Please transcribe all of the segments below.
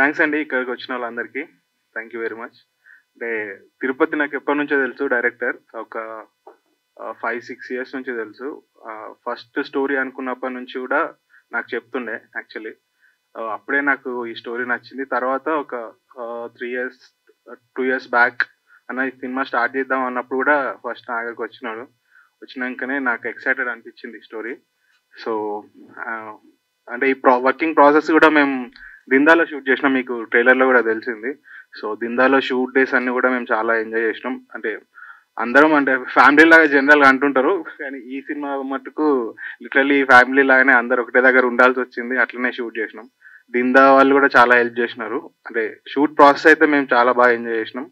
Thanks అండి ఇక్కడికి వచ్చిన వాళ్ళందరికీ. Thank you very much. అంటే తిరుపతి నాకు ఎప్పటి నుంచో తెలుసు డైరెక్టర్. ఒక 5-6 ఇయర్స్ నుంచి తెలుసు. ఫస్ట్ స్టోరీ అనుకున్నప్పటి నుంచి కూడా నాకు చెప్తుండే యాక్చువల్లీ. అప్పుడే నాకు ఈ స్టోరీ నచ్చింది. తర్వాత ఒక 3 ఇయర్స్ 2 ఇయర్స్ బ్యాక్ అన్న ఈ సినిమా స్టార్ట్ చేద్దాం అన్నప్పుడు కూడా ఫస్ట్ నా దగ్గరికి వచ్చినాడు. వచ్చినాకనే నాకు ఎక్సైటెడ్ అనిపించింది స్టోరీ. సో అంటే ఈ వర్కింగ్ ప్రాసెస్ కూడా మేము దిందాలో షూట్ చేసినాం. మీకు ట్రైలర్లో కూడా తెలిసింది. సో దిందాలో షూట్ డేస్ అన్ని కూడా మేము చాలా ఎంజాయ్ చేసినాం. అంటే అందరం అంటే ఫ్యామిలీ లాగా జనరల్గా అంటుంటారు, కానీ ఈ సినిమా మటుకు లిటరల్లీ ఫ్యామిలీ లాగానే అందరు ఒకటే దగ్గర ఉండాల్సి వచ్చింది. అట్లనే షూట్ చేసినాం. దిందా వాళ్ళు కూడా చాలా హెల్ప్ చేసినారు. అంటే షూట్ ప్రాసెస్ అయితే మేము చాలా బాగా ఎంజాయ్ చేసినాం.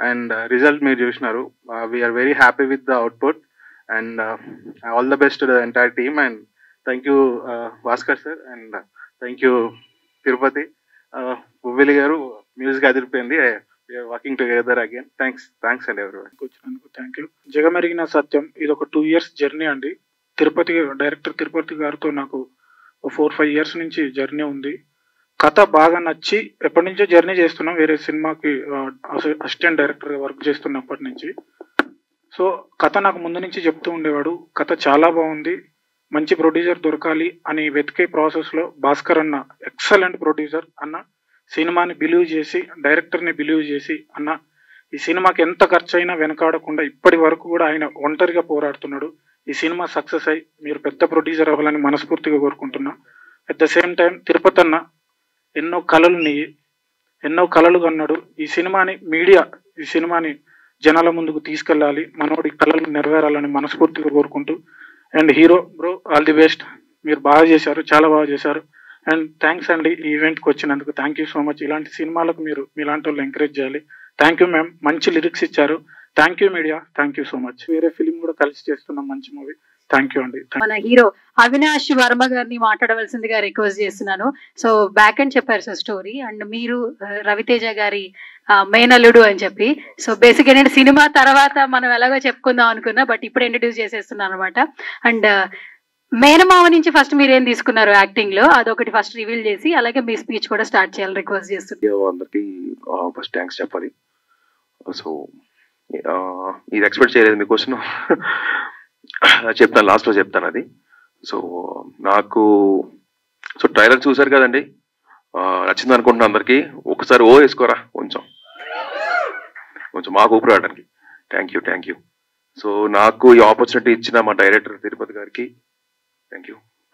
అండ్ రిజల్ట్ మీరు చూసినారు. We are very happy with the output and all the best to the entire team. And thank you Bhaskar sir and thank you Tirupati. బువ్వెలి గారు మ్యూజిక్ అదిరిపోయింది. Working together again. థ్యాంక్స్ అండి ఎవరు వచ్చినందుకు థ్యాంక్ యూ. జగమెరిగిన సత్యం ఇది ఒక 2 ఇయర్స్ జర్నీ అండి. డైరెక్టర్ తిరుపతి గారితో నాకు 4-5 ఇయర్స్ నుంచి జర్నీ ఉంది. కథ బాగా నచ్చి ఎప్పటి నుంచో జర్నీ చేస్తున్నాం. వేరే సినిమాకి అసిస్టెంట్ డైరెక్టర్గా వర్క్ చేస్తున్నప్పటి నుంచి. సో కథ నాకు ముందు నుంచి చెప్తూ ఉండేవాడు, కథ చాలా బాగుంది, మంచి ప్రొడ్యూసర్ దొరకాలి అని వెతికే ప్రాసెస్లో భాస్కర్ అన్న ఎక్సలెంట్ ప్రొడ్యూసర్ అన్న, సినిమాని బిలీవ్ చేసి డైరెక్టర్ని బిలీవ్ చేసి అన్న ఈ సినిమాకి ఎంత ఖర్చు అయినా వెనకాడకుండా ఇప్పటి వరకు కూడా ఆయన ఒంటరిగా పోరాడుతున్నాడు. ఈ సినిమా సక్సెస్ అయ్యి మీరు పెద్ద ప్రొడ్యూసర్ అవ్వాలని మనస్ఫూర్తిగా కోరుకుంటున్నా. At the same time Tirupati అన్న ఎన్నో కళలు కన్నాడు. ఈ సినిమాని జనాల ముందుకు తీసుకెళ్ళాలి, మనోడి కళలు నెరవేరాలని మనస్ఫూర్తిగా కోరుకుంటూ. And hero bro all the best. మీరు బాగా చేశారు, చాలా బాగా చేశారు. అండ్ థ్యాంక్స్ అండి ఈ ఈవెంట్కి వచ్చినందుకు. Thank you so much. ఇలాంటి సినిమాలకు మీరు మీలాంటి వాళ్ళు ఎంకరేజ్ చేయాలి. థ్యాంక్ యూ మ్యామ్, మంచి లిరిక్స్ ఇచ్చారు. Thank you media, thank you so much. వేరే ఫిలిం కూడా కలిసి చేస్తున్నాం, మంచి మూవీ. థ్యాంక్ యూ అండి. మన హీరో అవినాష్ వర్మ గారిని మాట్లాడవలసిందిగా రిక్వెస్ట్ చేస్తున్నాను. సో బ్యాక్ అని చెప్పారు సార్ స్టోరీ, అండ్ మీరు రవితేజ గారి మేనల్లుడు అని చెప్పి. సో బేసిక్ ఏంటంటే సినిమా తర్వాత మనం ఎలాగో చెప్పుకుందాం అనుకున్నా, బట్ ఇప్పుడు ఇంట్రడ్యూస్ చేసేస్తున్నాను అనమాట. అండ్ మేనమావ నుంచి ఫస్ట్ మీరు ఏం తీసుకున్నారు యాక్టింగ్ లో, అదొకటి ఫస్ట్ రివీల్ చేసి అలాగే మీ స్పీచ్ కూడా స్టార్ట్ చేయాలని రిక్వెస్ట్ చేస్తున్నాను. అందరికి ఫస్ట్ థ్యాంక్స్ చెప్పాలి. సో ఇది ఎక్స్పెక్ట్ చేయలేదు మీ క్వశ్చన్. చెప్తాను, లాస్ట్లో చెప్తాను అది. సో నాకు ట్రైలర్ చూసారు కదండి, నచ్చింది అనుకుంటున్నా అందరికి. ఒకసారి వేసుకోరా కొంచెం మాకు ఊపిరి రావడానికి. Thank you. సో నాకు ఈ ఆపర్చునిటీ ఇచ్చిన మా డైరెక్టర్ తిరుపతి గారికి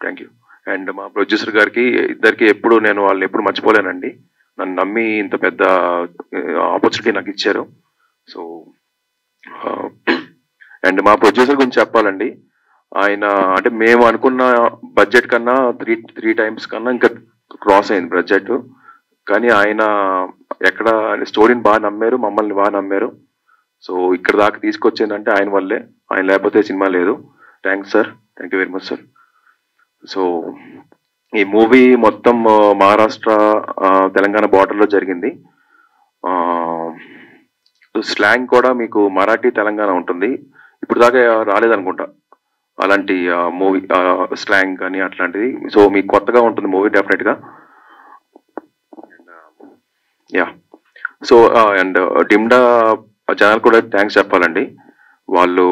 థ్యాంక్ యూ. అండ్ మా ప్రొడ్యూసర్ గారికి, ఇద్దరికి ఎప్పుడు నేను వాళ్ళని ఎప్పుడు మర్చిపోలేనండి. నన్ను నమ్మి ఇంత పెద్ద ఆపర్చునిటీ నాకు ఇచ్చారు. సో అండ్ మా ప్రొడ్యూసర్ గురించి చెప్పాలండి. ఆయన అంటే మేము అనుకున్న బడ్జెట్ కన్నా త్రీ టైమ్స్ కన్నా ఇంకా క్రాస్ అయింది బడ్జెట్. కానీ ఆయన ఎక్కడ స్టోరీని బాగా నమ్మారు, మమ్మల్ని బాగా నమ్మారు. సో ఇక్కడ దాకా తీసుకొచ్చిందంటే ఆయన వల్లే. ఆయన లేకపోతే సినిమా లేదు. Thanks sir, thank you very much sir. So ఈ మూవీ మొత్తం మహారాష్ట్ర తెలంగాణ బార్డర్లో జరిగింది. స్లాంగ్ కూడా మీకు మరాఠీ తెలంగాణ ఉంటుంది. ఇప్పుడు దాకా రాలేదనుకుంటా అలాంటి మూవీ స్లాంగ్ కానీ అట్లాంటిది. సో మీకు కొత్తగా ఉంటుంది మూవీ డెఫినెట్గా. యా. సో అండ్ డిమ్డా జనాలు కూడా థ్యాంక్స్ చెప్పాలండి. వాళ్ళు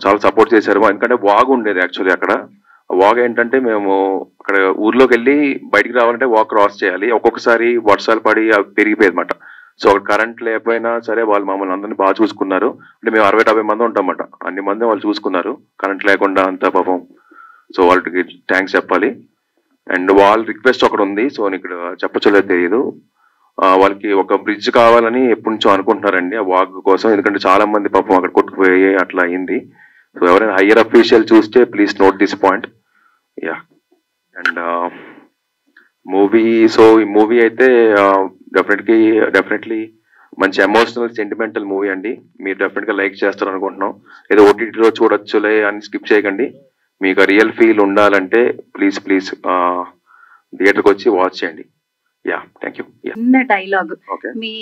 చాలా సపోర్ట్ చేశారు. ఎందుకంటే వాగు ఉండేది యాక్చువల్లీ అక్కడ. వాగ్ ఏంటంటే మేము అక్కడ ఊర్లోకి వెళ్ళి బయటికి రావాలంటే వాక్ క్రాస్ చేయాలి. ఒక్కొక్కసారి వర్షాలు పడి అవి పెరిగిపోయేది అనమాట. సో అక్కడ కరెంట్ లేకపోయినా సరే వాళ్ళు మమ్మల్ని అందరినీ బాగా చూసుకున్నారు. అంటే మేము 60-70 మంది ఉంటామన్నమాట. అన్ని మంది వాళ్ళు చూసుకున్నారు కరెంట్ లేకుండా అంతా పాపం. సో వాళ్ళకి థ్యాంక్స్ చెప్పాలి. అండ్ వాళ్ళ రిక్వెస్ట్ ఒకటి ఉంది. సో ఇక్కడ చెప్పచ్చలేదు తెలియదు. వాళ్ళకి ఒక బ్రిడ్జ్ కావాలని ఎప్పటి నుంచో అనుకుంటున్నారండి ఆ వాక్ కోసం. ఎందుకంటే చాలా మంది పాపం అక్కడ కొట్టుకుపోయి అట్లా అయింది. సో ఎవరైనా హయ్యర్ అఫీషియల్ చూస్తే please note this point. Yeah. And movie, so ఈ మూవీ అయితే డెఫినెట్లీ మంచి ఎమోషనల్ సెంటిమెంటల్ మూవీ అండి. మీరు డెఫినెట్గా లైక్ చేస్తారు అనుకుంటున్నాం. ఏదో ఓటీటీలో చూడొచ్చులే అని స్కిప్ చేయకండి. మీకు రియల్ ఫీల్ ఉండాలంటే ప్లీజ్ థియేటర్కి వచ్చి వాచ్ చేయండి. Yeah, thank you. చిన్న డైలాగ్ మీ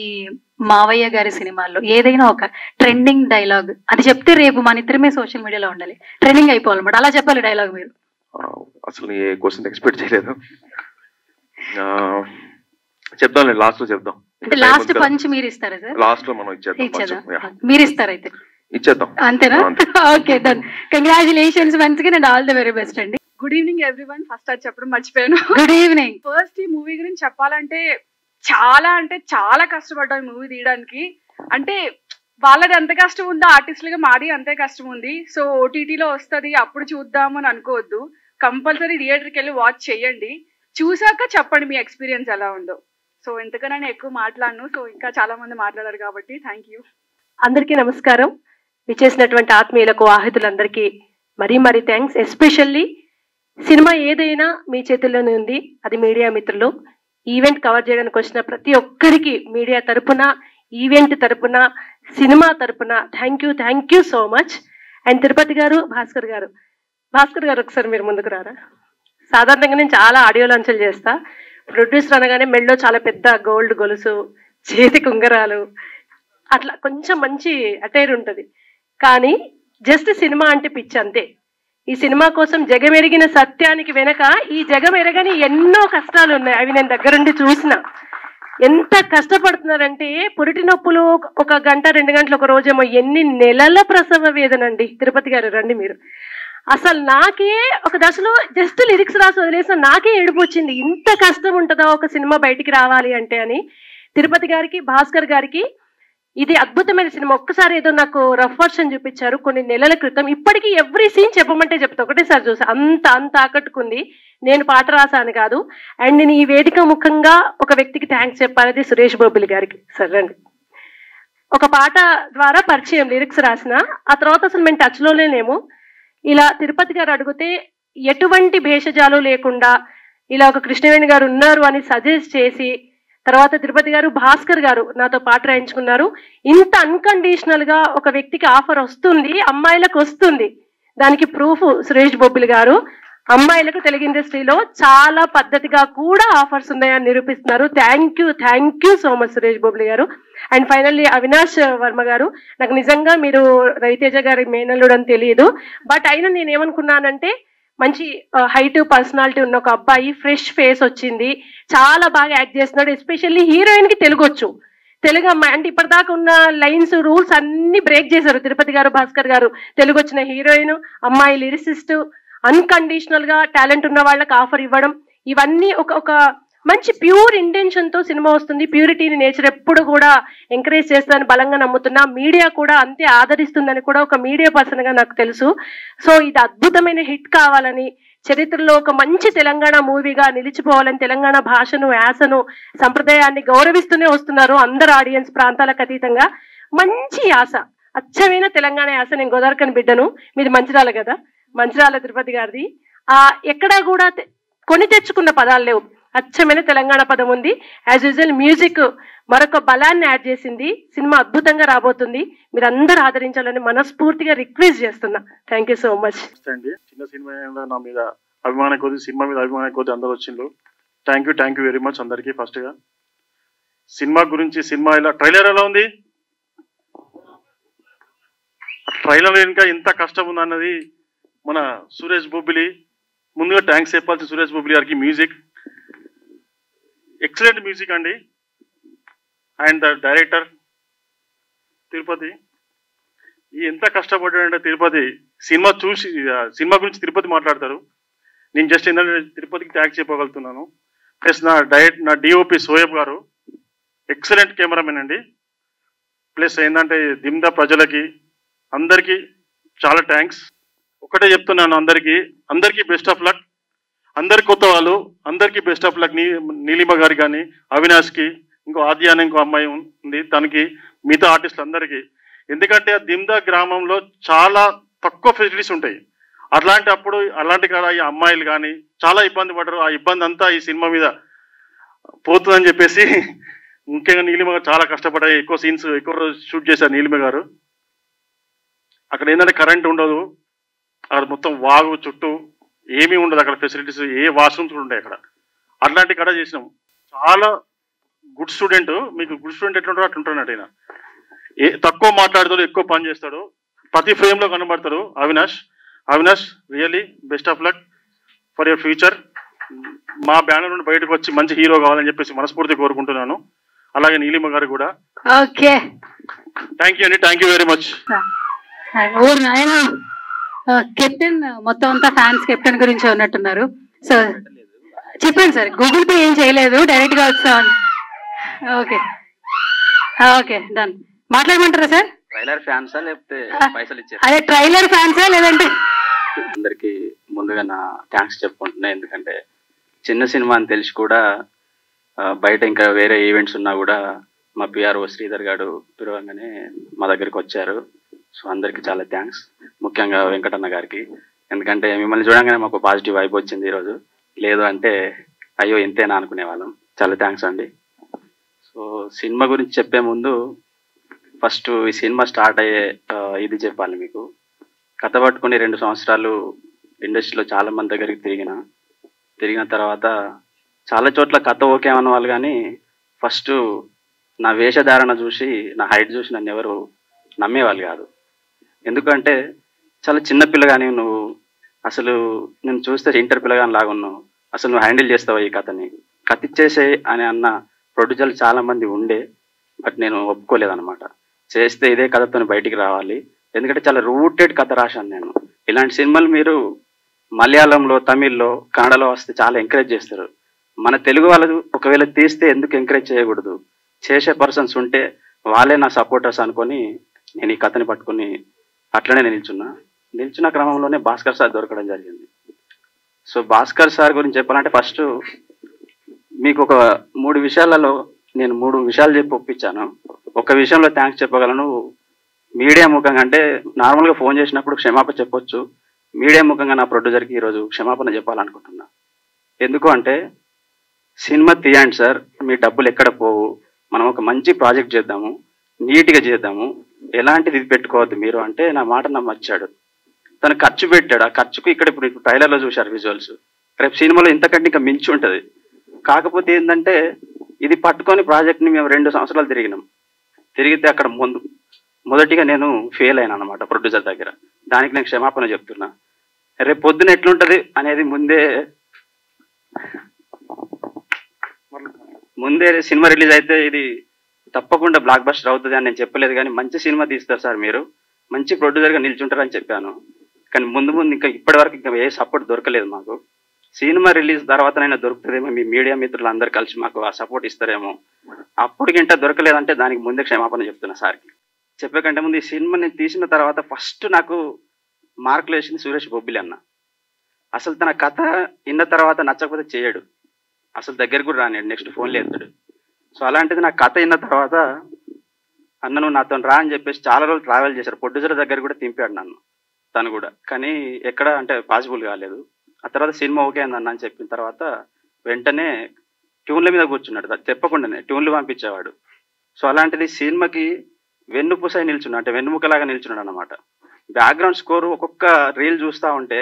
మావయ్య గారి సినిమాల్లో ఏదైనా ఒక ట్రెండింగ్ డైలాగ్ అది చెప్తే రేపు మన ఇద్దరమే సోషల్ మీడియాలో ఉండాలి, ట్రెండింగ్ అయిపోవాలన్నమాట. అలా చెప్పాలి డైలాగ్ మీరు. అసలు ఏ క్వశ్చన్ ఎక్స్పెక్ట్ చేయలేదు. చెప్దాం, లాస్ట్ లో చెప్దాం. అంటే లాస్ట్ పంచ్ మీరు ఇస్తారా సార్? లాస్ట్ లో మనం ఇచ్చేద్దాం, మీరు ఇస్తారు అయితే ఇచ్చేద్దాం, అంతేనా? Okay done. Congratulations once again and all the very best అండి. Good evening everyone. ఫస్ట్ అది చెప్పడం మర్చిపోయాను. Good evening. ఫస్ట్ ఈ మూవీ గురించి చెప్పాలంటే చాలా కష్టపడ్డాం ఈ మూవీ తీయడానికి. అంటే వాళ్ళది ఎంత కష్టం ఉందో ఆర్టిస్టులుగా మాది అంతే కష్టం ఉంది. సో ఓటీటీలో వస్తుంది అప్పుడు చూద్దాము అని అనుకోవద్దు. కంపల్సరీ థియేటర్కి వెళ్ళి వాచ్ చేయండి. చూసాక చెప్పండి మీ ఎక్స్పీరియన్స్ ఎలా ఉందో. సో ఎంతకన్నా నేను ఎక్కువ మాట్లాడను. సో ఇంకా చాలా మంది మాట్లాడారు కాబట్టి థ్యాంక్ యూ. అందరికీ నమస్కారం. విచ్చేసినటువంటి ఆత్మీయులకు ఆహితులందరికీ మరీ థ్యాంక్స్. ఎస్పెషల్లీ సినిమా ఏదైనా మీ చేతుల్లోనే ఉంది, అది మీడియా మిత్రులు. ఈవెంట్ కవర్ చేయడానికి వచ్చిన ప్రతి ఒక్కరికి మీడియా తరపున, ఈవెంట్ తరపున, సినిమా తరపున thank you so much. And Tirupati గారు, భాస్కర్ గారు ఒకసారి మీరు ముందుకు రారా? సాధారణంగా నేను చాలా ఆడియో లాంచ్లు చేస్తా. ప్రొడ్యూసర్ అనగానే మెళ్ళో చాలా పెద్ద గోల్డ్ గొలుసు, చేతికి ఉంగరాలు, అట్లా కొంచెం మంచి అటైర్ ఉంటుంది. కానీ జస్ట్ సినిమా అంటే పిచ్చి అంతే. ఈ సినిమా కోసం జగమెరిగిన సత్యానికి వెనక ఈ జగమెరగని ఎన్నో కష్టాలు ఉన్నాయి. అవి నేను దగ్గరుండి చూసిన. ఎంత కష్టపడుతున్నారంటే పురిటి నొప్పులు 1 గంట 2 గంటలు ఒక రోజేమో, ఎన్ని నెలల ప్రసవ వేదనండి. తిరుపతి గారు రండి మీరు. అసలు నాకే ఒక దశలో జస్ట్ లిరిక్స్ రాసి వదిలేసిన నాకే ఏడుపు వచ్చింది. ఇంత కష్టం ఉంటుందా ఒక సినిమా బయటికి రావాలి అంటే అని. తిరుపతి గారికి, భాస్కర్ గారికి ఇది అద్భుతమైన సినిమా. ఒక్కసారి ఏదో నాకు రఫ్ వర్షన్ చూపించారు కొన్ని నెలల క్రితం. ఇప్పటికీ ఎవ్రీ సీన్ చెప్పమంటే చెప్తా, ఒకటేసారి చూసా. అంత ఆకట్టుకుంది. నేను పాట రాసాను కాదు. అండ్ నేను ఈ వేదిక ముఖంగా ఒక వ్యక్తికి థ్యాంక్స్ చెప్పాలి, సురేష్ బొబ్బిలి గారికి. సరే రండి. ఒక పాట ద్వారా పరిచయం, లిరిక్స్ రాసిన. ఆ తర్వాత అసలు మేము టచ్లోనే లేము. ఇలా తిరుపతి గారు అడిగితే ఎటువంటి భేషజాలు లేకుండా ఇలా ఒక కృష్ణవేణి గారు ఉన్నారు అని సజెస్ట్ చేసి, తర్వాత తిరుపతి గారు, భాస్కర్ గారు నాతో పాట రాయించుకున్నారు. ఇంత అన్కండిషనల్ గా ఒక వ్యక్తికి ఆఫర్ వస్తుంది, అమ్మాయిలకు వస్తుంది, దానికి ప్రూఫ్ సురేష్ బొబ్బిలి గారు. అమ్మాయిలకు తెలుగు ఇండస్ట్రీలో చాలా పద్ధతిగా కూడా ఆఫర్స్ ఉన్నాయని నిరూపిస్తున్నారు. Thank you so much Suresh Bobbili గారు. అండ్ ఫైనల్లీ అవినాష్ వర్మ గారు, నాకు నిజంగా మీరు రవితేజ గారి మేనల్లుడు అని తెలియదు. బట్ అయినా నేను ఏమనుకున్నానంటే మంచి హైట్ పర్సనాలిటీ ఉన్న ఒక అబ్బాయి, ఫ్రెష్ ఫేస్ వచ్చింది, చాలా బాగా యాక్ట్ చేస్తున్నాడు. ఎస్పెషల్లీ హీరోయిన్ కి తెలుగొచ్చు, తెలుగు అమ్మాయి. అంటే ఇప్పటిదాకా ఉన్న లైన్స్ రూల్స్ అన్ని బ్రేక్ చేశారు తిరుపతి గారు, భాస్కర్ గారు. తెలుగు వచ్చిన హీరోయిన్, అమ్మాయి లిరిసిస్ట్, అన్కండిషనల్ గా టాలెంట్ ఉన్న వాళ్ళకి ఆఫర్ ఇవ్వడం, ఇవన్నీ ఒక మంచి ప్యూర్ ఇంటెన్షన్ తో సినిమా వస్తుంది. ప్యూరిటీని నేచర్ ఎప్పుడు కూడా ఎంకరేజ్ చేస్తుందని బలంగా నమ్ముతున్నా. మీడియా కూడా అంతే ఆదరిస్తుందని కూడా ఒక మీడియా పర్సన్ గా నాకు తెలుసు. సో ఇది అద్భుతమైన హిట్ కావాలని, చరిత్రలో ఒక మంచి తెలంగాణ మూవీగా నిలిచిపోవాలని, తెలంగాణ భాషను, యాసను, సంప్రదాయాన్ని గౌరవిస్తూనే వస్తున్నారు అందరు ఆడియన్స్, ప్రాంతాలకు అతీతంగా. మంచి యాస, అచ్చమైన తెలంగాణ యాస. నేను గోదావరికని బిడ్డను, మీది మంచిర్యాల కదా, మంచిర్యాల తిరుపతి గారిది. ఎక్కడా కూడా కొని తెచ్చుకున్న పదాలు లేవు, అచ్చమైన తెలంగాణ పదం ఉంది. యాజ్ యూజువల్ మ్యూజిక్ మరొక బలాన్ని యాడ్ చేసింది. సినిమా అద్భుతంగా రాబోతుంది, మీరు అందరూ ఆదరించాలని మనస్ఫూర్తిగా రిక్వెస్ట్ చేస్తున్నా. Thank you so much. చిన్న సినిమా నా మీద అభిమానం కొద్ది, సినిమా మీద అభిమానం కొద్ది అందరూ వచ్చిండ్రు. థ్యాంక్ యూ వెరీ మచ్ అందరికీ. ఫస్ట్ గా సినిమా గురించి, సినిమా ఇలా ట్రైలర్ ఎలా ఉంది, ట్రైలర్ ఇంకా ఎంత కష్టం ఉంది అన్నది మన సురేష్ బొబ్బిలి. ముందుగా థ్యాంక్స్ చెప్పాల్సి సురేష్ బొబ్బిలి గారికి. మ్యూజిక్ ఎక్సలెంట్ మ్యూజిక్ అండి. అండ్ ద డైరెక్టర్ తిరుపతి ఎంత కష్టపడ్డాడంటే, తిరుపతి సినిమా చూసి, సినిమా గురించి తిరుపతి మాట్లాడతారు. నేను జస్ట్ ఏంటంటే తిరుపతికి థ్యాంక్స్ చెప్పగలుగుతున్నాను. ప్లస్ నా డిఓపి సోయబ్ గారు ఎక్సలెంట్ కెమెరామెన్ అండి. ప్లస్ ఏంటంటే దిమ్దా ప్రజలకి అందరికీ చాలా థ్యాంక్స్. ఒకటే చెప్తున్నాను, అందరికీ బెస్ట్ ఆఫ్ లక్. అందరి కొత్త వాళ్ళు అందరికీ బెస్ట్ ఆఫ్ లక్. నీలిమ గారికి కానీ, అవినాష్కి, ఇంకో ఆద్య అనే ఇంకో అమ్మాయి ఉంది, తనకి, మిగతా ఆర్టిస్టులు అందరికీ. ఎందుకంటే దిమ్దా గ్రామంలో చాలా తక్కువ ఫెసిలిటీస్ ఉంటాయి. అలాంటి కాడ ఈ అమ్మాయిలు కానీ చాలా ఇబ్బంది పడరు. ఆ ఇబ్బంది అంతా ఈ సినిమా మీద పోతుందని చెప్పేసి ముఖ్యంగా నీలిమ గారు చాలా కష్టపడ్డాయి. ఎక్కువ రోజు షూట్ చేశారు నీలిమ గారు. అక్కడ ఏంటంటే కరెంట్ ఉండదు, అక్కడ మొత్తం వాగు చుట్టూ ఏమీ ఉండదు, అక్కడ ఫెసిలిటీస్ ఏ వాష్రూమ్స్ కూడా ఉంటాయి అక్కడ. అట్లాంటి కడ చేసినాం. చాలా గుడ్ స్టూడెంట్. మీకు గుడ్ స్టూడెంట్ ఎట్లుంటారో అట్లుంటున్నాడు ఆయన. తక్కువ మాట్లాడతాడు, ఎక్కువ పని చేస్తాడు, ప్రతి ఫ్రేమ్ లో కనబడతాడు. Avinash really best of luck for your future. మా బ్యానర్ నుండి బయటకు వచ్చి మంచి హీరో కావాలని చెప్పేసి మనస్ఫూర్తిగా కోరుకుంటున్నాను. అలాగే నీలిమ గారు కూడా. ఓకే, థ్యాంక్ యూ అండి, థ్యాంక్ యూ వెరీ మచ్. ఓ నాయన, కెప్టెన్ మొత్తం అంతా ఫ్యాన్స్ కెప్టెన్ గురించి ఉన్నట్టున్నారు. సో చెప్పండి సార్, గూగుల్ పే ఏం చేయలేదు, డైరెక్ట్ గా వస్తాం. Okay okay, done. మాట్లాడమంటారా సార్? ట్రైలర్ ఫ్యాన్సా లేకపోతే పైసలు ఇచ్చారు? అదే ట్రైలర్ ఫ్యాన్సా లేదంటే? అందరికి ముందుగా నా థ్యాంక్స్ చెప్పుకుంటున్నా. ఎందుకంటే చిన్న సినిమా అని తెలిసి కూడా బయట ఇంకా వేరే ఈవెంట్స్ ఉన్నా కూడా మా పిఆర్ఓ శ్రీధర్ గారు పిలవంగానే మా దగ్గరికి వచ్చారు. సో అందరికి చాలా థ్యాంక్స్. ముఖ్యంగా వెంకటన్న గారికి, ఎందుకంటే మిమ్మల్ని చూడంగానే మాకు పాజిటివ్ వైబ్ వచ్చింది ఈరోజు. లేదు అంటే అయ్యో ఇంతేనా అనుకునే వాళ్ళం. చాలా థ్యాంక్స్ అండి. సో సినిమా గురించి చెప్పే ముందు ఫస్ట్ ఈ సినిమా స్టార్ట్ అయ్యే ఇది చెప్పాలి మీకు. కథ పట్టుకుని 2 సంవత్సరాలు ఇండస్ట్రీలో చాలా మంది దగ్గరికి తిరిగిన తర్వాత చాలా చోట్ల కథ ఓకే అన్న వాళ్ళు, కానీ ఫస్ట్ నా వేషధారణ చూసి, నా హైట్ చూసి నన్ను ఎవరు నమ్మేవాళ్ళు కాదు. ఎందుకంటే చాలా చిన్న పిల్లగాని నువ్వు, అసలు నేను చూస్తే ఇంటర్ పిల్లగాని లాగా ఉన్నావు, అసలు నువ్వు హ్యాండిల్ చేస్తావా ఈ కథని, కథ ఇచ్చేసే అని అన్న ప్రొడ్యూసర్లు చాలా మంది ఉండే. బట్ నేను ఒప్పుకోలేదన్నమాట. చేస్తే ఇదే కథతో బయటికి రావాలి, ఎందుకంటే చాలా రూటెడ్ కథ రాశాను నేను. ఇలాంటి సినిమాలు మీరు మలయాళంలో, తమిళ్లో, కన్నడలో వస్తే చాలా ఎంకరేజ్ చేస్తారు. మన తెలుగు వాళ్ళు ఒకవేళ తీస్తే ఎందుకు ఎంకరేజ్ చేయకూడదు? చేసే పర్సన్స్ ఉంటే వాళ్ళే నా సపోర్టర్స్ అనుకొని నేను ఈ కథని పట్టుకుని అట్లనే నిల్చున్న క్రమంలోనే భాస్కర్ సార్ దొరకడం జరిగింది. సో భాస్కర్ సార్ గురించి చెప్పాలంటే ఫస్ట్ మీకు ఒక 3 విషయాలలో నేను 3 విషయాలు చెప్పి ఒప్పించాను. ఒక విషయంలో థ్యాంక్స్ చెప్పగలను. మీడియా ముఖంగా, అంటే నార్మల్గా ఫోన్ చేసినప్పుడు క్షమాపణ చెప్పొచ్చు, మీడియా ముఖంగా నా ప్రొడ్యూసర్కి ఈరోజు క్షమాపణ చెప్పాలనుకుంటున్నా. ఎందుకు అంటే, సినిమా తీయండి సార్, మీ డబ్బులు ఎక్కడ పోవు, మనం ఒక మంచి ప్రాజెక్ట్ చేద్దాము, నీట్గా చేద్దాము, ఎలాంటిది ఇది పెట్టుకోవద్దు మీరు అంటే నా మాట నమ్మచ్చాడు. తను ఖర్చు పెట్టాడు. ఆ ఖర్చుకు ఇప్పుడు ట్రైలర్లో చూశారు విజువల్స్. రేపు సినిమాలో ఇంతకంటే ఇంకా మించి ఉంటుంది. కాకపోతే ఏంటంటే ఇది పట్టుకొని ప్రాజెక్ట్ని మేము 2 సంవత్సరాలు తిరిగితే అక్కడ మొదటిగా నేను ఫెయిల్ అయినా అనమాట ప్రొడ్యూసర్ దగ్గర. దానికి నేను క్షమాపణ చెప్తున్నా. రేపు పొద్దున ఎట్లుంటది అనేది ముందే సినిమా రిలీజ్ అయితే ఇది తప్పకుండా బ్లాక్ బస్టర్ అవుతుంది అని నేను చెప్పలేదు, కానీ మంచి సినిమా తీస్తారు సార్, మీరు మంచి ప్రొడ్యూసర్గా నిల్చుంటారని చెప్పాను. కానీ ముందు ఇంకా ఇప్పటి వరకు ఇంకా ఏ సపోర్ట్ దొరకలేదు మాకు. సినిమా రిలీజ్ తర్వాతనైనా దొరుకుతుందేమో, మీ మీడియా మిత్రులు అందరు కలిసి మాకు ఆ సపోర్ట్ ఇస్తారేమో. అప్పటికింట దొరకలేదంటే దానికి ముందే క్షమాపణ చెప్తున్నా సార్కి. చెప్పే కంటే ముందు ఈ సినిమాని తీసిన తర్వాత ఫస్ట్ నాకు మార్కులు వేసింది సురేష్ బొబ్బిలి అన్న. అసలు తన కథ విన్న తర్వాత నచ్చకపోతే చేయడు, అసలు దగ్గర కూడా రానిడు, నెక్స్ట్ ఫోన్లో ఎత్తాడు. సో అలాంటిది నా కథ విన్న తర్వాత అన్న నువ్వు నాతో రా అని చెప్పేసి చాలా రోజులు ట్రావెల్ చేశారు. ప్రొడ్యూసర్ దగ్గర కూడా తింపాడు నన్ను తను కూడా, కానీ ఎక్కడ అంటే పాసిబుల్ కాలేదు. ఆ తర్వాత సినిమా ఓకే అన్న అని చెప్పిన తర్వాత వెంటనే ట్యూన్ల మీద కూర్చున్నాడు, చెప్పకుండానే ట్యూన్లు పంపించేవాడు. సో అలాంటిది సినిమాకి వెన్నుపూసై నిల్చున్నాడు, అంటే వెన్నుముకలాగా నిల్చున్నాడు అనమాట. బ్యాక్గ్రౌండ్ స్కోర్ ఒక్కొక్క రీల్ చూస్తూ ఉంటే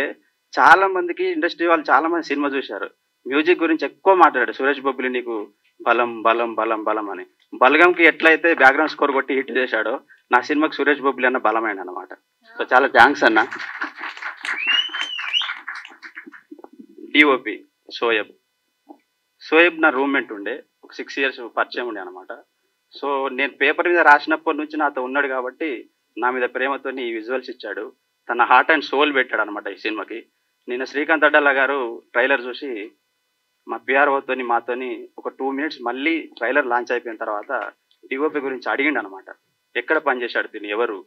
చాలా మందికి, ఇండస్ట్రీ వాళ్ళు చాలా మంది సినిమా చూశారు, మ్యూజిక్ గురించి ఎక్కువ మాట్లాడాడు. సురేష్ బొబ్బిలి నీకు బలం బలం బలం బలం అని. బలగంకి ఎట్లయితే బ్యాక్గ్రౌండ్ స్కోర్ కొట్టి హిట్ చేశాడో, నా సినిమాకి సురేష్ బొబ్బిలి అన్న బలమైన అనమాట. సో చాలా థ్యాంక్స్ అన్న. డిఓపి సోయబ్ నా రూమ్మేట్ ఉండే, ఒక 6 years పరిచయం ఉండే అనమాట. సో నేను పేపర్ మీద రాసినప్పటి నుంచి నాతో ఉన్నాడు కాబట్టి నా మీద ప్రేమతో ఈ విజువల్స్ ఇచ్చాడు. తన హార్ట్ అండ్ సోల్ పెట్టాడు అనమాట ఈ సినిమాకి. నిన్న శ్రీకాంత్ అడ్డాల గారు ట్రైలర్ చూసి మా పిఆర్ఓతోని మాతోని ఒక 2 minutes మళ్ళీ ట్రైలర్ లాంచ్ అయిపోయిన తర్వాత డిఓపి గురించి అడిగిండు అనమాట. ఎక్కడ పనిచేశాడు తిని, ఎవరు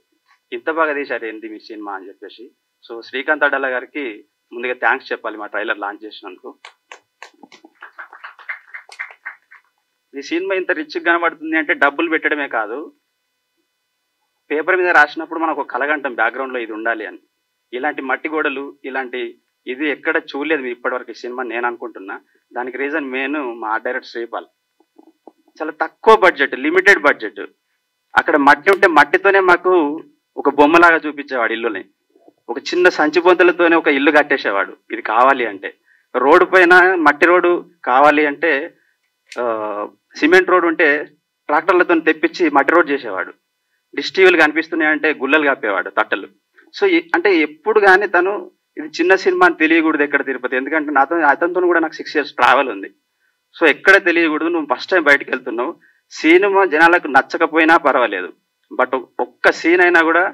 ఇంత బాగా తీశారు ఏంటి మీ సినిమా అని చెప్పేసి. సో శ్రీకాంత్ అడ్డాల గారికి ముందుగా థ్యాంక్స్ చెప్పాలి మా ట్రైలర్ లాంచ్ చేసినందుకు. ఈ సినిమా ఇంత రిచ్గా కనబడుతుంది అంటే డబ్బులు పెట్టడమే కాదు, పేపర్ మీద రాసినప్పుడు మనకు ఒక కలగంటాం బ్యాక్గ్రౌండ్లో ఇది ఉండాలి అని. ఇలాంటి మట్టి గోడలు, ఇలాంటి ఇది ఎక్కడ చూడలేదు మీరు ఇప్పటివరకు ఈ సినిమా నేను అనుకుంటున్నా. దానికి రీజన్ మెయిన్ మా డైరెక్టర్ శ్రీపాల్. చాలా తక్కువ బడ్జెట్, లిమిటెడ్ బడ్జెట్. అక్కడ మట్టి ఉంటే మట్టితోనే మాకు ఒక బొమ్మలాగా చూపించేవాడు ఇల్లుని. ఒక చిన్న సంచి బొంతలతోనే ఒక ఇల్లు కట్టేసేవాడు ఇది కావాలి అంటే. రోడ్డు పైన మట్టి రోడ్డు కావాలి అంటే సిమెంట్ రోడ్ ఉంటే ట్రాక్టర్లతో తెప్పించి మట్టి రోడ్ చేసేవాడు. డిష్ టీవీలు కనిపిస్తున్నాయంటే గుల్లలు కప్పేవాడు తట్టలు. సో అంటే ఎప్పుడు కానీ తను ఇది చిన్న సినిమా అని తెలియకూడదు ఎక్కడ తిరుపతి, ఎందుకంటే అతనితో కూడా నాకు 6 years ట్రావెల్ ఉంది. సో ఎక్కడ తెలియకూడదు, నువ్వు ఫస్ట్ టైం బయటకు వెళ్తున్నావు, సినిమా జనాలకు నచ్చకపోయినా పర్వాలేదు, బట్ ఒక్క సీన్ అయినా కూడా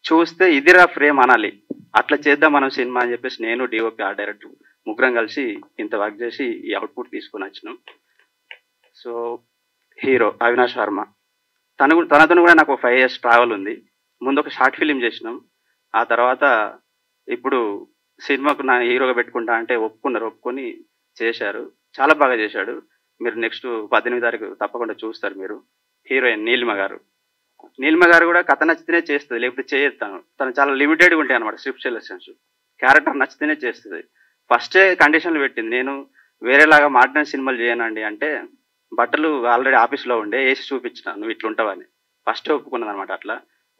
చూస్తే ఇదిరా ఫ్రేమ్ అనాలి, అట్లా చేద్దాం మనం సినిమా అని చెప్పేసి నేను డిఓపి ఆ డైరెక్టర్ ముగ్గురం కలిసి ఇంత వర్క్ చేసి ఈ అవుట్పుట్ తీసుకుని వచ్చినాం. సో హీరో అవినాష్ వర్మ, తనతో కూడా నాకు 5 years ట్రావెల్ ఉంది. ముందు ఒక షార్ట్ ఫిలిం చేసినాం, ఆ తర్వాత ఇప్పుడు సినిమాకు నా హీరోగా పెట్టుకుంటా అంటే ఒప్పుకొని చేశారు, చాలా బాగా చేశాడు. మీరు నెక్స్ట్ 18వ తారీఖు తప్పకుండా చూస్తారు మీరు. హీరోయిన్ నీలిమ గారు కూడా కథ నచ్చితేనే చేస్తుంది, లేకపోతే చేయొద్దాను. తను చాలా లిమిటెడ్గా ఉంటాయి అనమాట స్క్రిప్ట్ సెలెక్షన్స్, క్యారెక్టర్ నచ్చితేనే చేస్తుంది. ఫస్టే కండిషన్లు పెట్టింది, నేను వేరేలాగా మాట్లాడిన సినిమాలు చేయనండి అంటే, బట్టలు ఆల్రెడీ ఆఫీస్లో ఉండే వేసి చూపించిన, నువ్వు ఇట్లుంటావని ఫస్టే ఒప్పుకున్నది అనమాట అట్లా.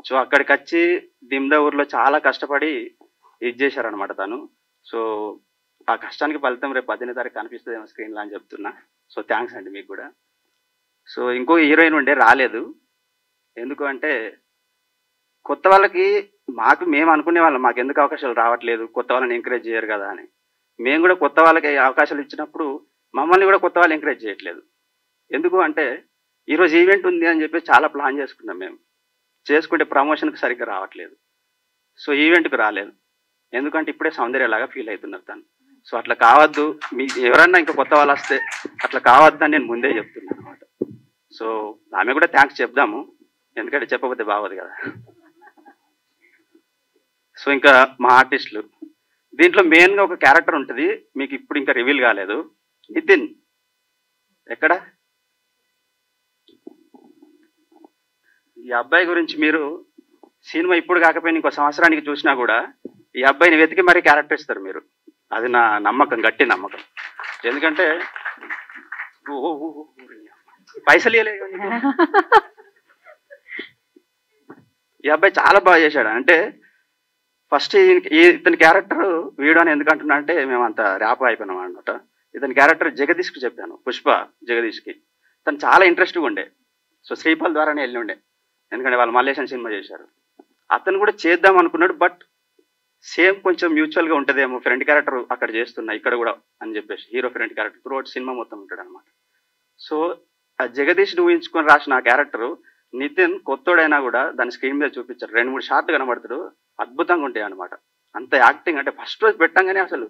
సో అక్కడికి వచ్చి దిమ్దా ఊర్లో చాలా కష్టపడి ఇది చేశారనమాట తను. సో ఆ కష్టానికి ఫలితం రేపు 18వ తారీఖు కనిపిస్తుందేమో స్క్రీన్లో అని చెప్తున్నా. సో థ్యాంక్స్ అండి మీకు కూడా. సో ఇంకో హీరోయిన్ ఉండే రాలేదు, ఎందుకు అంటే కొత్త వాళ్ళకి మేము అనుకునే వాళ్ళం మాకు ఎందుకు అవకాశాలు రావట్లేదు, కొత్త వాళ్ళని ఎంకరేజ్ చేయరు కదా అని. మేము కూడా కొత్త వాళ్ళకి అవకాశాలు ఇచ్చినప్పుడు మమ్మల్ని కూడా కొత్త వాళ్ళు ఎంకరేజ్ చేయట్లేదు. ఎందుకు అంటే ఈరోజు ఈవెంట్ ఉంది అని చెప్పి చాలా ప్లాన్ చేసుకున్నాం మేము, చేసుకుంటే ప్రమోషన్కి సరిగ్గా రావట్లేదు. సో ఈవెంట్కి రాలేదు, ఎందుకంటే ఇప్పుడే సౌందర్యలాగా ఫీల్ అవుతున్నారు తను. సో అట్లా కావద్దు, మీకు ఎవరన్నా ఇంకా కొత్త వాళ్ళు వస్తే అట్లా కావద్దని నేను ముందే చెప్తున్నాను అనమాట. సో ఆమె కూడా థ్యాంక్స్ చెప్దాము, ఎందుకంటే చెప్పకపోతే బాగోదు కదా. సో ఇంకా మా ఆర్టిస్టులు, దీంట్లో మెయిన్గా ఒక క్యారెక్టర్ ఉంటుంది, మీకు ఇప్పుడు ఇంకా రివీల్ కాలేదు. నితిన్ ఎక్కడ? ఈ అబ్బాయి గురించి మీరు సినిమా ఇప్పుడు కాకపోయినా ఇంకో సంవత్సరానికి చూసినా కూడా ఈ అబ్బాయిని వెతికి మరీ క్యారెక్టర్ ఇస్తారు మీరు, అది నా నమ్మకం, గట్టి నమ్మకం. ఎందుకంటే పైసలు ఇవ్వలేదు, ఈ అబ్బాయి చాలా బాగా చేశాడు. అంటే ఫస్ట్ ఇతని క్యారెక్టర్ వీడు అని ఎందుకంటున్నా అంటే మేము అంత ర్యాప్ అయిపోయినాం అనమాట. ఇతని క్యారెక్టర్ జగదీష్కి చెప్పాను, పుష్ప జగదీష్కి. తను చాలా ఇంట్రెస్ట్గా ఉండే, సో శ్రీపాల్ ద్వారానే వెళ్ళి ఉండే, ఎందుకంటే వాళ్ళు మల్లేశన్ సినిమా చేశారు. అతను కూడా చేద్దాం అనుకున్నాడు, బట్ సేమ్ కొంచెం మ్యూచువల్గా ఉంటుందేమో, ఫ్రెండ్ క్యారెక్టర్ అక్కడ చేస్తున్నా ఇక్కడ కూడా అని చెప్పేసి hero friend character throughout cinema మొత్తం ఉంటాడు అనమాట. సో ఆ జగదీష్ని ఊహించుకొని రాసిన ఆ క్యారెక్టర్ నితిన్ కొత్తోడైనా కూడా దాని స్క్రీన్ మీద చూపించారు, 2-3 షార్ట్లు కనబడతాడు, అద్భుతంగా ఉంటాయి అనమాట. అంత యాక్టింగ్ అంటే ఫస్ట్ రోజు పెట్టంగానే అసలు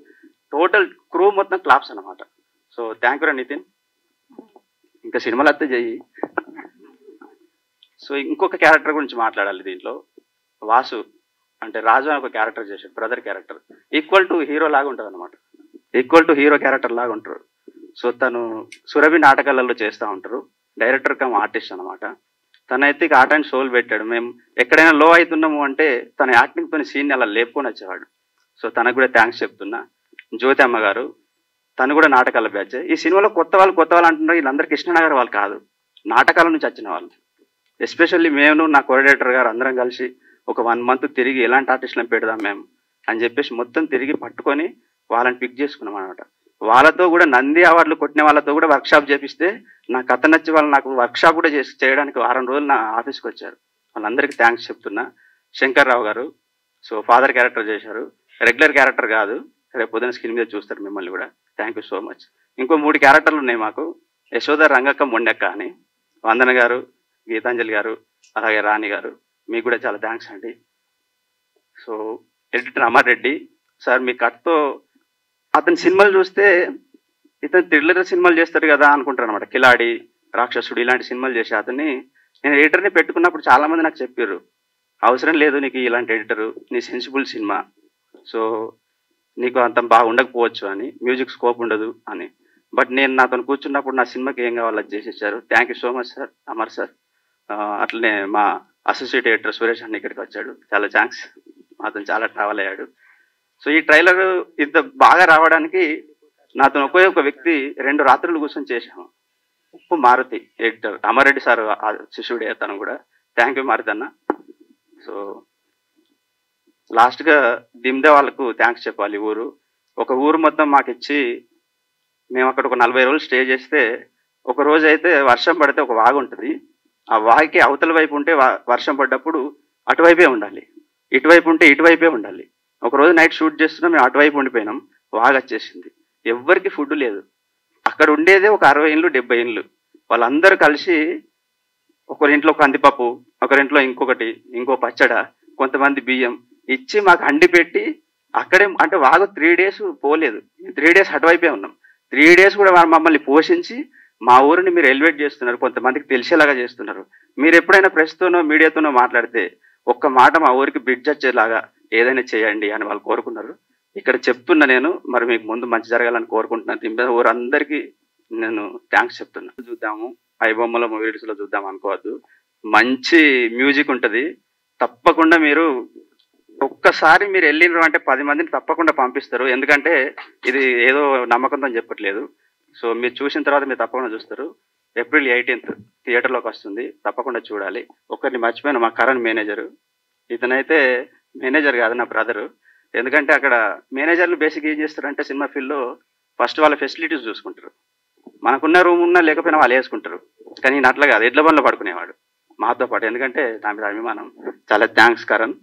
టోటల్ క్రూ మొత్తం క్లాప్స్ అనమాట. సో థ్యాంక్ యూ నితిన్, ఇంకా సినిమాలు అయితే చెయ్యి. సో ఇంకొక క్యారెక్టర్ గురించి మాట్లాడాలి దీంట్లో. వాసు అంటే రాజు అని ఒక క్యారెక్టర్ చేశాడు, brother character, equal to hero లాగా ఉంటుంది అనమాట, ఈక్వల్ టు హీరో క్యారెక్టర్ లాగా ఉంటారు. సో తను సురభి నాటకాలలో చేస్తూ ఉంటారు, డైరెక్టర్ కమ్ ఆర్టిస్ట్ అనమాట. తనైతే ఆర్ట్ అండ్ సోల్ పెట్టాడు. మేము ఎక్కడైనా లో అవుతున్నాము అంటే తన యాక్టింగ్తో సీన్ని అలా లేపుకొని వచ్చేవాడు. సో తనకు కూడా థ్యాంక్స్ చెప్తున్నా. జ్యోతి అమ్మ గారు, తను కూడా నాటకాల బ్యాచ్. ఈ సినిమాలో కొత్త వాళ్ళు అంటున్నారు, వీళ్ళందరూ కృష్ణనగర్ వాళ్ళు కాదు, నాటకాల నుంచి వచ్చిన వాళ్ళు. ఎస్పెషల్లీ మేము నా కోఆర్డినేటర్ గారు అందరం కలిసి ఒక 1 month తిరిగి ఎలాంటి ఆర్టిస్టులను పెడదాం మేము అని చెప్పేసి మొత్తం తిరిగి పట్టుకొని వాళ్ళని పిక్ చేసుకున్నాం అనమాట. వాళ్ళతో కూడా నంది అవార్డులు కొట్టిన వాళ్ళతో కూడా వర్క్షాప్ చేపిస్తే నా కథ నచ్చి వాళ్ళు నాకు వర్క్షాప్ కూడా చేయడానికి 1 వారం రోజులు నా ఆఫీస్కి వచ్చారు. వాళ్ళందరికీ థ్యాంక్స్ చెప్తున్నా. శంకర్ రావు గారు, సో ఫాదర్ క్యారెక్టర్ చేశారు, రెగ్యులర్ క్యారెక్టర్ కాదు, రేపు పొద్దున స్క్రీన్ మీద చూస్తారు మిమ్మల్ని కూడా. Thank you so much. ఇంకో 3 క్యారెక్టర్లు ఉన్నాయి మాకు, యశోద, రంగక్క, మొండెక్క అని. వందన గారు, గీతాంజలి గారు, అలాగే రాణి గారు, మీకు కూడా చాలా థ్యాంక్స్ అండి. సో ఎడిటర్ అమర్రెడ్డి సార్, మీ కట్తో అతని సినిమాలు చూస్తే ఇతను థ్రిల్లర్ సినిమాలు చేస్తాడు కదా అనుకుంటారు అనమాట. కిలాడి, రాక్షసుడు ఇలాంటి సినిమాలు చేసి అతన్ని నేను ఎడిటర్ని పెట్టుకున్నప్పుడు చాలా మంది నాకు చెప్పారు, అవసరం లేదు నీకు ఇలాంటి ఎడిటరు, నీ సెన్సిబుల్ సినిమా, సో నీకు అంత బాగా ఉండకపోవచ్చు అని, మ్యూజిక్ స్కోప్ ఉండదు అని. బట్ నేను నాతో కూర్చున్నప్పుడు నా సినిమాకి ఏం కావాలో అది చేసేసారు. Thank you so much sir, Amar sir. అట్లనే మా అసోసియేట్ ఎడిటర్ సురేష్ అన్న ఇక్కడికి వచ్చాడు, చాలా థ్యాంక్స్, అతను చాలా ట్రావెల్ అయ్యాడు. సో ఈ ట్రైలర్ ఇంత బాగా రావడానికి నాతో ఒక వ్యక్తి 2 రాత్రులు కూర్చొని చేశాము. ఉప్పు మారుతి ఎడిటర్ అమర్రెడ్డి సార్ శిష్యుడే తను కూడా. థ్యాంక్ యూ మారుతి అన్న. సో లాస్ట్గా దిమ్దే వాళ్ళకు థ్యాంక్స్ చెప్పాలి. ఒక ఊరు మొత్తం మాకు ఇచ్చి మేము అక్కడ ఒక 40 రోజులు స్టే చేస్తే, ఒక రోజు అయితే వర్షం పడితే ఒక వాగు ఉంటుంది, ఆ వాగుకి అవతల వైపు ఉంటే వర్షం పడ్డప్పుడు అటువైపే ఉండాలి, ఇటువైపు ఉంటే ఇటువైపే ఉండాలి. ఒకరోజు నైట్ షూట్ చేస్తున్నాం, మేము అటువైపు ఉండిపోయినాం, వాగు వచ్చేసింది, ఎవ్వరికి ఫుడ్ లేదు. అక్కడ ఉండేదే ఒక 60 ఇండ్లు 70 ఇండ్లు. వాళ్ళందరూ కలిసి ఒకరింట్లో కందిపప్పు, ఒకరింట్లో ఇంకొకటి, ఇంకో పచ్చడ, కొంతమంది బియ్యం ఇచ్చి మాకు హండి పెట్టి అక్కడే, అంటే వాగు 3 days పోలేదు, 3 days అటువైపే ఉన్నాం. 3 days కూడా మమ్మల్ని పోషించి మా ఊరిని మీరు ఎలివేట్ చేస్తున్నారు, కొంతమందికి తెలిసేలాగా చేస్తున్నారు. మీరు ఎప్పుడైనా ప్రెస్తోనో మీడియాతోనో మాట్లాడితే ఒక్క మాట మా ఊరికి బ్రిడ్జ్ వచ్చేలాగా ఏదైనా చేయండి అని వాళ్ళు కోరుకున్నారు. ఇక్కడ చెప్తున్నా నేను, మరి మీకు ముందు మంచి జరగాలని కోరుకుంటున్నాను. తిమ్మ ఊరందరికీ నేను థ్యాంక్స్ చెప్తున్నా. చూద్దాము, ఐబొమ్మలో మూవీస్లో చూద్దాం అనుకోవద్దు, మంచి మ్యూజిక్ ఉంటుంది. తప్పకుండా మీరు ఒక్కసారి మీరు వెళ్ళినారు అంటే 10 మందిని తప్పకుండా పంపిస్తారు. ఎందుకంటే ఇది ఏదో నమ్మకంతో చెప్పట్లేదు. సో మీరు చూసిన తర్వాత మీరు తప్పకుండా చూస్తారు. April 18th థియేటర్లోకి వస్తుంది, తప్పకుండా చూడాలి. ఒకరిని మర్చిపోయిన, మా కరణ్ మేనేజరు. ఇతనైతే మేనేజర్ కాదు, నా బ్రదరు. ఎందుకంటే అక్కడ మేనేజర్లు బేసిక్ ఏం చేస్తారంటే సినిమా ఫీల్డ్లో ఫస్ట్ వాళ్ళ ఫెసిలిటీస్ చూసుకుంటారు. మనకున్న రూమ్ ఉన్నా లేకపోయినా వాళ్ళు వేసుకుంటారు. కానీ ఈయన అట్లా కాదు, ఎడ్ల బండ్లో పడుకునేవాడు మాతో పాటు. ఎందుకంటే నా మీద అభిమానం. చాలా thanks Karan.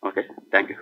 Okay, thank you.